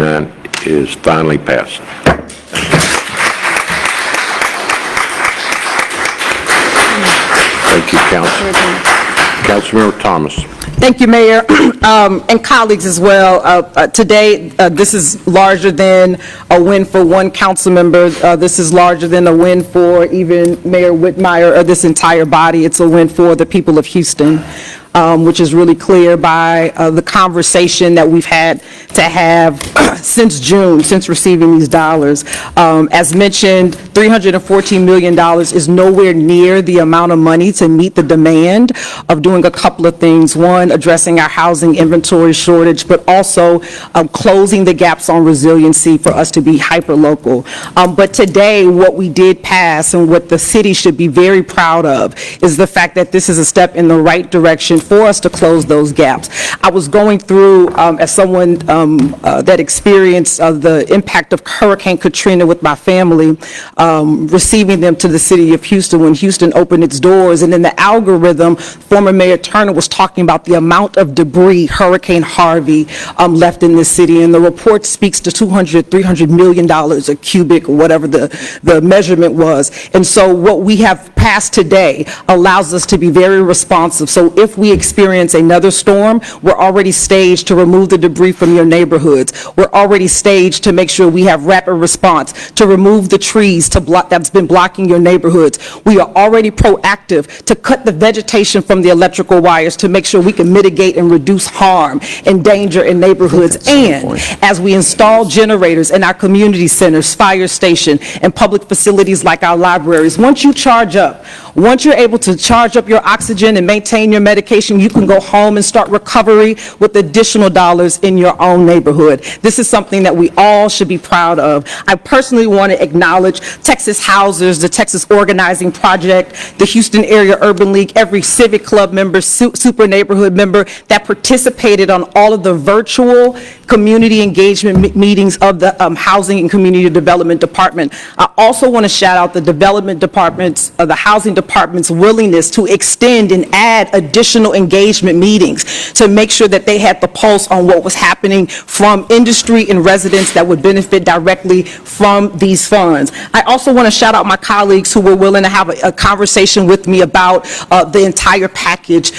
None is finally passed. Thank you, Councilmember Thomas. Thank you, Mayor, and colleagues as well. Today, this is larger than a win for one council member. This is larger than a win for even Mayor Whitmire or this entire body. It's a win for the people of Houston, which is really clear by the conversation that we've had to have since June, since receiving these dollars. As mentioned, $314 million is nowhere near the amount of money to meet the demand of doing a couple of things. One, addressing our housing inventory shortage, but also closing the gaps on resiliency for us to be hyper-local. But today, what we did pass and what the city should be very proud of is the fact that this is a step in the right direction for us to close those gaps. I was going through, as someone that experienced the impact of Hurricane Katrina with my family, receiving them to the city of Houston when Houston opened its doors, and in the algorithm, former Mayor Turner was talking about the amount of debris Hurricane Harvey left in this city, and the report speaks to $300 million a cubic, or whatever the measurement was. And so what we have passed today allows us to be very responsive. So if we experience another storm, we're already staged to remove the debris from your neighborhoods. We're already staged to make sure we have rapid response to remove the trees that's been blocking your neighborhoods. We are already proactive to cut the vegetation from the electrical wires to make sure we can mitigate and reduce harm and danger in neighborhoods. And as we install generators in our community centers, fire station, and public facilities like our libraries, once you charge up, once you're able to charge up your oxygen and maintain your medication, you can go home and start recovery with additional dollars in your own neighborhood. This is something that we all should be proud of. I personally want to acknowledge Texas Housers, the Texas Organizing Project, the Houston Area Urban League, every civic club member, super neighborhood member that participated on all of the virtual community engagement meetings of the Housing and Community Development Department. I also want to shout out the development departments, the housing department's willingness to extend and add additional engagement meetings to make sure that they had the pulse on what was happening from industry and residents that would benefit directly from these funds. I also want to shout out my colleagues who were willing to have a conversation with me about the entire package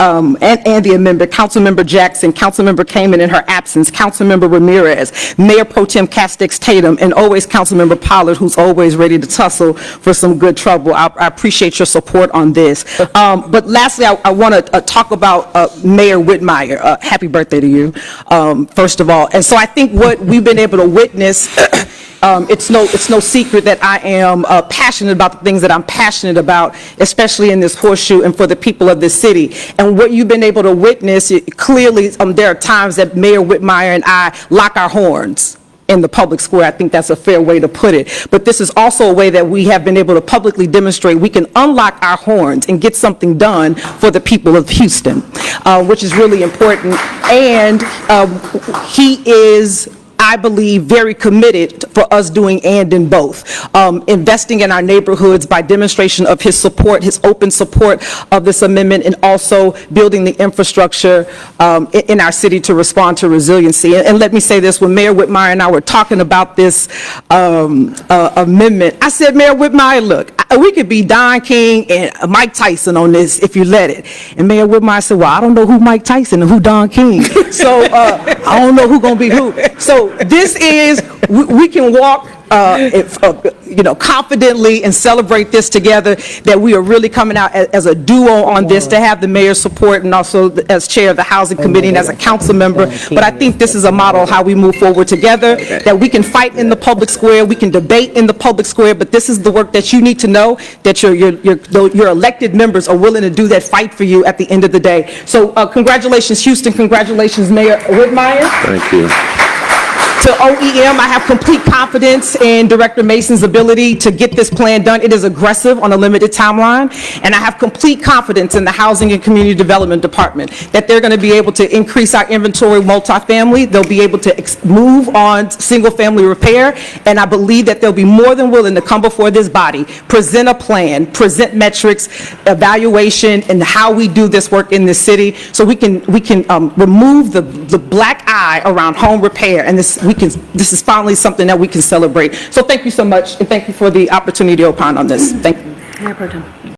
and the amendment. Councilmember Jackson, Councilmember Kamen in her absence, Councilmember Ramirez, Mayor Pro Tem Castex Tatum, and always Councilmember Pollard, who's always ready to tussle for some good trouble. I appreciate your support on this. But lastly, I want to talk about Mayor Whitmire. Happy birthday to you, first of all. And so I think what we've been able to witness, it's no secret that I am passionate about the things that I'm passionate about, especially in this horseshoe and for the people of this city. And what you've been able to witness, clearly there are times that Mayor Whitmire and I lock our horns in the public square. I think that's a fair way to put it. But this is also a way that we have been able to publicly demonstrate we can unlock our horns and get something done for the people of Houston, which is really important. And he is, I believe, very committed for us doing and in both. Investing in our neighborhoods by demonstration of his support, his open support of this amendment, and also building the infrastructure in our city to respond to resiliency. And let me say this, when Mayor Whitmire and I were talking about this amendment, I said, Mayor Whitmire, look, we could be Don King and Mike Tyson on this if you let it. And Mayor Whitmire said, well, I don't know who Mike Tyson and who Don King. So I don't know who's going to be who. So this is, we can walk confidently and celebrate this together, that we are really coming out as a duo on this, to have the mayor's support and also as chair of the housing committee and as a council member. But I think this is a model of how we move forward together, that we can fight in the public square, we can debate in the public square, but this is the work that you need to know, that your elected members are willing to do that fight for you at the end of the day. So congratulations, Houston. Congratulations, Mayor Whitmire. Thank you. To OEM, I have complete confidence in Director Mason's ability to get this plan done. It is aggressive on a limited timeline, and I have complete confidence in the Housing and Community Development Department that they're going to be able to increase our inventory multifamily. They'll be able to move on single-family repair, and I believe that they'll be more than willing to come before this body, present a plan, present metrics, evaluation, and how we do this work in this city, so we can remove the black eye around home repair and this this is finally something that we can celebrate. So thank you so much, and thank you for the opportunity to opine on this. Thank you. Mayor Pro Tem.